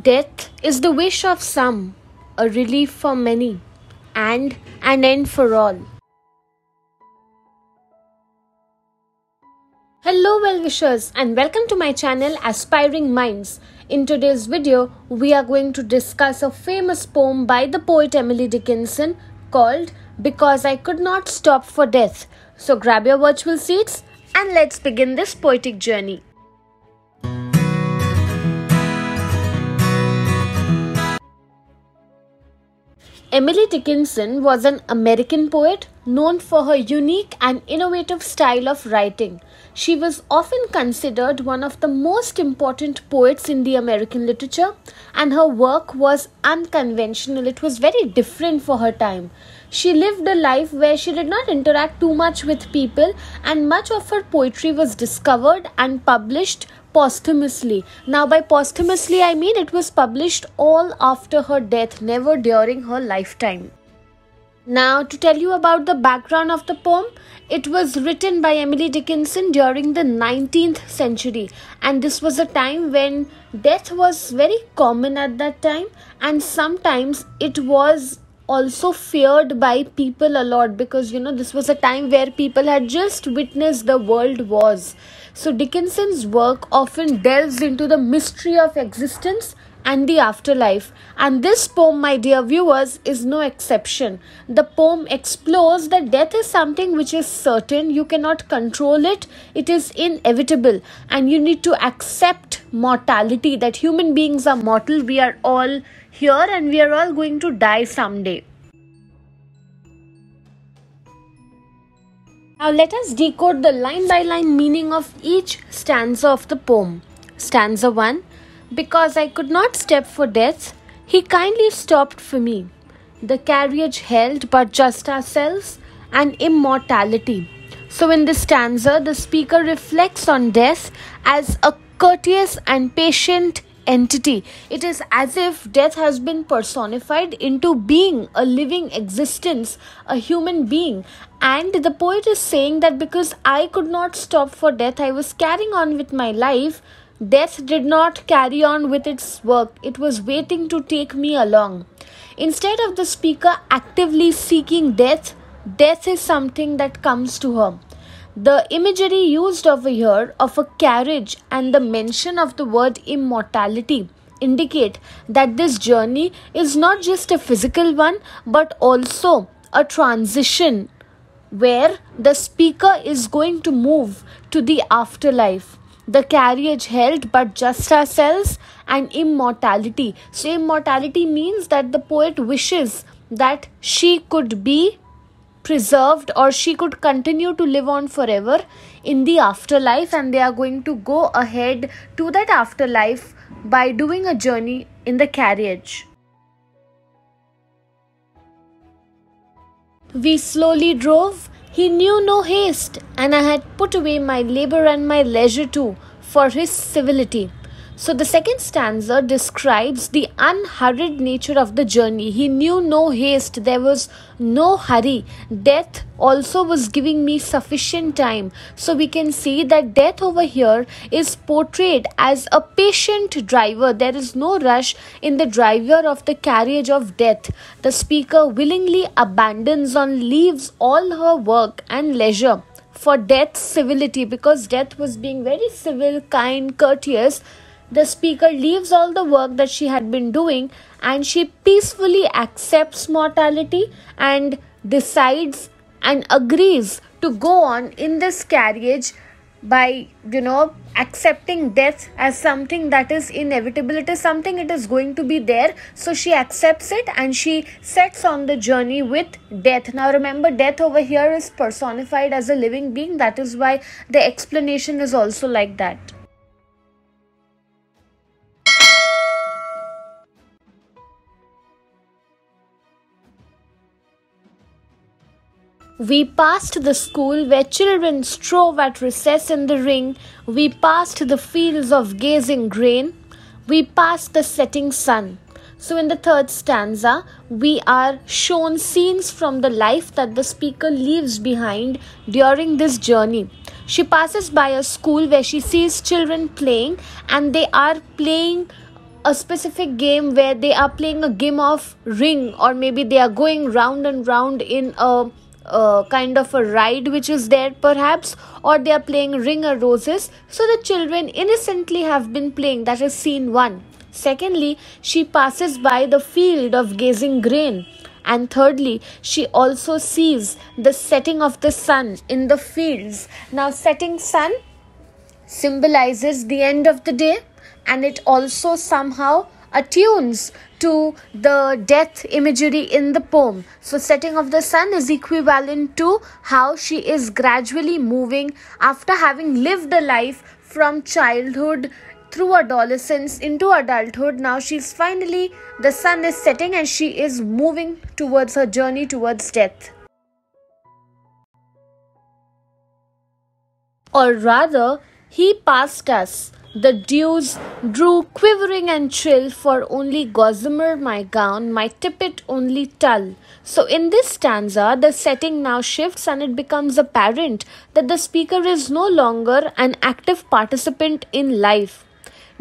Death is the wish of some, a relief for many, and an end for all. Hello, well-wishers, and welcome to my channel Aspiring Minds. In today's video, we are going to discuss a famous poem by the poet Emily Dickinson called Because I Could Not Stop for Death. So grab your virtual seats and let's begin this poetic journey. Emily Dickinson was an American poet known for her unique and innovative style of writing. She was often considered one of the most important poets in the American literature, and her work was unconventional. It was very different for her time. She lived a life where she did not interact too much with people, and much of her poetry was discovered and published posthumously. Now, by posthumously, I mean it was published all after her death, never during her lifetime. Now, to tell you about the background of the poem, it was written by Emily Dickinson during the 19th century, and this was a time when death was very common at that time, and sometimes it was also feared by people a lot because this was a time where people had just witnessed the world wars. So Dickinson's work often delves into the mystery of existence and the afterlife, and this poem, my dear viewers, is no exception. The poem explores that death is something which is certain, you cannot control it, it is inevitable, and you need to accept mortality, that human beings are mortal, we are all here and we are all going to die someday. Now let us decode the line-by-line meaning of each stanza of the poem. Stanza 1. Because I could not step for death, he kindly stopped for me. The carriage held but just ourselves and immortality. So in this stanza, the speaker reflects on death as a courteous and patient entity. It is as if death has been personified into being a living existence, a human being. And the poet is saying that because I could not stop for death, I was carrying on with my life. Death did not carry on with its work. It was waiting to take me along. Instead of the speaker actively seeking death, death is something that comes to her. The imagery used over here of a carriage and the mention of the word immortality indicate that this journey is not just a physical one but also a transition where the speaker is going to move to the afterlife. The carriage held but just ourselves and immortality. So immortality means that the poet wishes that she could be preserved or she could continue to live on forever in the afterlife, and they are going to go ahead to that afterlife by doing a journey in the carriage. We slowly drove, he knew no haste, and I had put away my labor and my leisure too for his civility. So the second stanza describes the unhurried nature of the journey. He knew no haste, there was no hurry. Death also was giving me sufficient time. So we can see that death over here is portrayed as a patient driver. There is no rush in the driver of the carriage of death. The speaker willingly abandons or leaves all her work and leisure for death's civility, because death was being very civil, kind, courteous. The speaker leaves all the work that she had been doing and she peacefully accepts mortality and decides and agrees to go on in this carriage by, accepting death as something that is inevitable. It is something, it is going to be there. So she accepts it and she sets on the journey with death. Now remember, death over here is personified as a living being. That is why the explanation is also like that. We passed the school where children strove at recess in the ring. We passed the fields of gazing grain. We passed the setting sun. So in the third stanza, we are shown scenes from the life that the speaker leaves behind during this journey. She passes by a school where she sees children playing, and they are playing a specific game where they are playing a game of ring, or maybe they are going round and round in a kind of a ride which is there perhaps, or they are playing ring or roses. So the children innocently have been playing. That is scene 1. Secondly, she passes by the field of gazing grain. And thirdly, she also sees the setting of the sun in the fields. Now, setting sun symbolizes the end of the day, and it also somehow attunes to the death imagery in the poem. So setting of the sun is equivalent to how she is gradually moving after having lived a life from childhood through adolescence into adulthood. Now the sun is setting and she is moving towards her journey towards death. Or rather, he passed us. The dews drew quivering and chill, for only gossamer my gown, my tippet only tulle. So in this stanza, the setting now shifts and it becomes apparent that the speaker is no longer an active participant in life.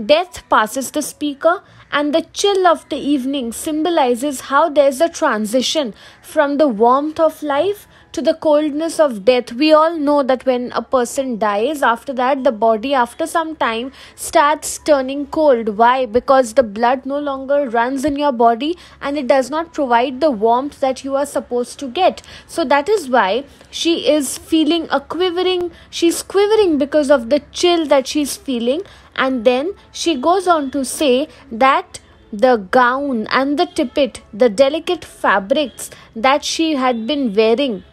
Death passes the speaker, and the chill of the evening symbolizes how there's a transition from the warmth of life to the coldness of death. We all know that when a person dies, after that, the body after some time starts turning cold. Why? Because the blood no longer runs in your body and it does not provide the warmth that you are supposed to get. So that is why she is feeling she's quivering because of the chill that she's feeling. And then she goes on to say that the gown and the tippet, the delicate fabrics that she had been wearing,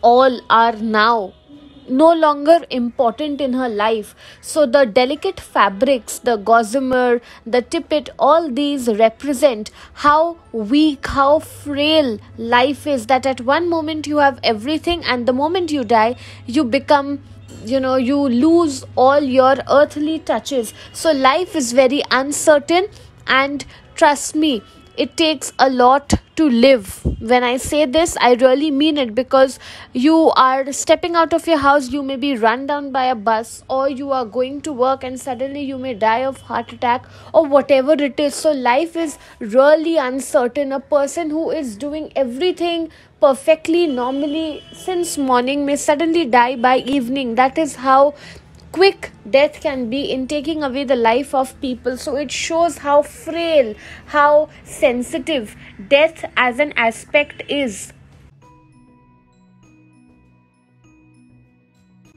all are now no longer important in her life. So the delicate fabrics, the gossamer, the tippet, all these represent how weak, how frail life is, that at one moment you have everything and the moment you die, you become, you lose all your earthly touches. So life is very uncertain, and trust me, it takes a lot to live. When I say this, I really mean it, because you are stepping out of your house, you may be run down by a bus, or you are going to work and suddenly you may die of heart attack or whatever it is. So life is really uncertain. A person who is doing everything perfectly normally since morning may suddenly die by evening. That is how quick death can be in taking away the life of people. So it shows how frail, how sensitive death as an aspect is.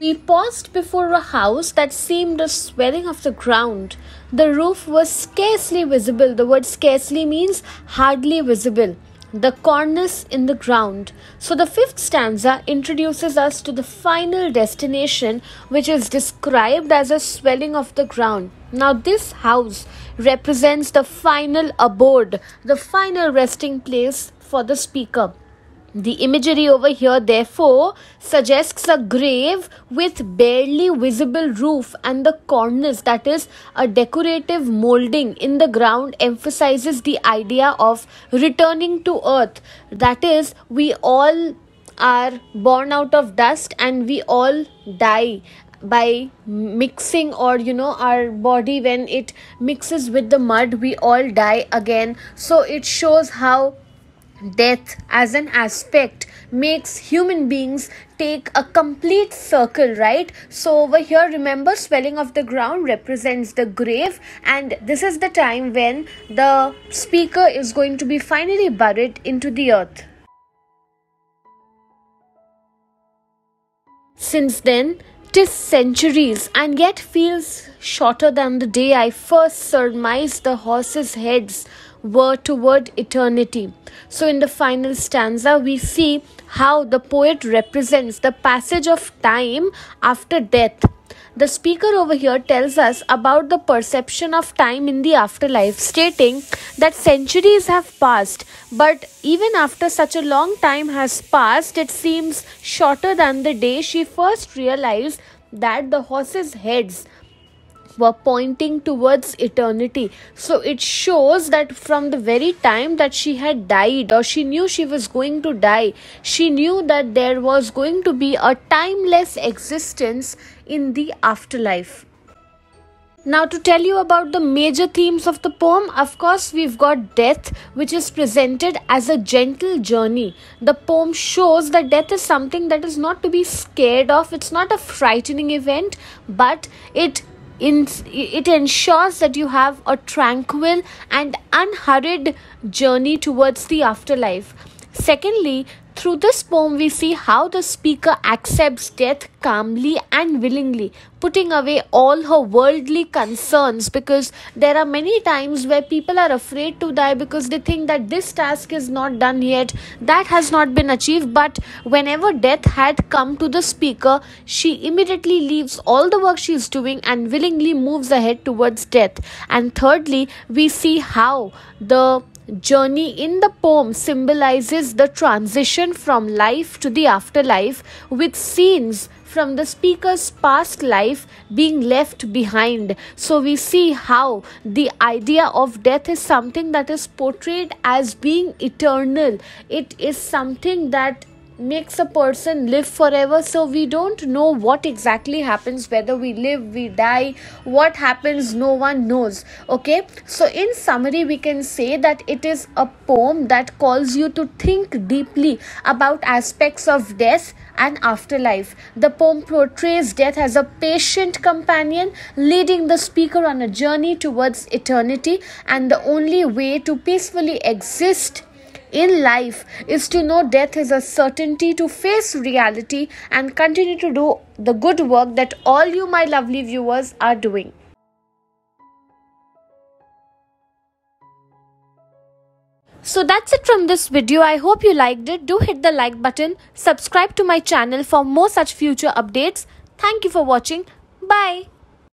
We paused before a house that seemed a swelling of the ground. The roof was scarcely visible. The word scarcely means hardly visible. The cornice in the ground. So the 5th stanza introduces us to the final destination, which is described as a swelling of the ground. Now this house represents the final abode, the final resting place for the speaker. The imagery over here therefore suggests a grave with barely visible roof, and the cornice, that is a decorative molding in the ground, emphasizes the idea of returning to earth. That is, we all are born out of dust and we all die by mixing, or our body, when it mixes with the mud, we all die again. So it shows how death as an aspect makes human beings take a complete circle, right? So over here, remember, swelling of the ground represents the grave, and this is the time when the speaker is going to be finally buried into the earth. Since then, 'tis centuries, and yet feels shorter than the day I first surmised the horses' heads were toward eternity. So in the final stanza, we see how the poet represents the passage of time after death. The speaker over here tells us about the perception of time in the afterlife, stating that centuries have passed, but even after such a long time has passed, it seems shorter than the day she first realized that the horses' heads were pointing towards eternity. So it shows that from the very time that she had died, or she knew she was going to die, she knew that there was going to be a timeless existence in the afterlife. Now, to tell you about the major themes of the poem, of course, we've got death, which is presented as a gentle journey. The poem shows that death is something that is not to be scared of. It's not a frightening event, but it ensures that you have a tranquil and unhurried journey towards the afterlife. Secondly, through this poem, we see how the speaker accepts death calmly and willingly, putting away all her worldly concerns, because there are many times where people are afraid to die because they think that this task is not done yet, that has not been achieved. But whenever death had come to the speaker, she immediately leaves all the work she is doing and willingly moves ahead towards death. And thirdly, we see how the journey in the poem symbolizes the transition from life to the afterlife, with scenes from the speaker's past life being left behind. So we see how the idea of death is something that is portrayed as being eternal. It is something that makes a person live forever. So we don't know what exactly happens, whether we live, we die, what happens, no one knows. Okay, so in summary, we can say that it is a poem that calls you to think deeply about aspects of death and afterlife. The poem portrays death as a patient companion, leading the speaker on a journey towards eternity, and the only way to peacefully exist in life is to know death is a certainty, to face reality and continue to do the good work that all you, my lovely viewers, are doing. So that's it from this video. I hope you liked it. Do hit the like button, subscribe to my channel for more such future updates. Thank you for watching. Bye.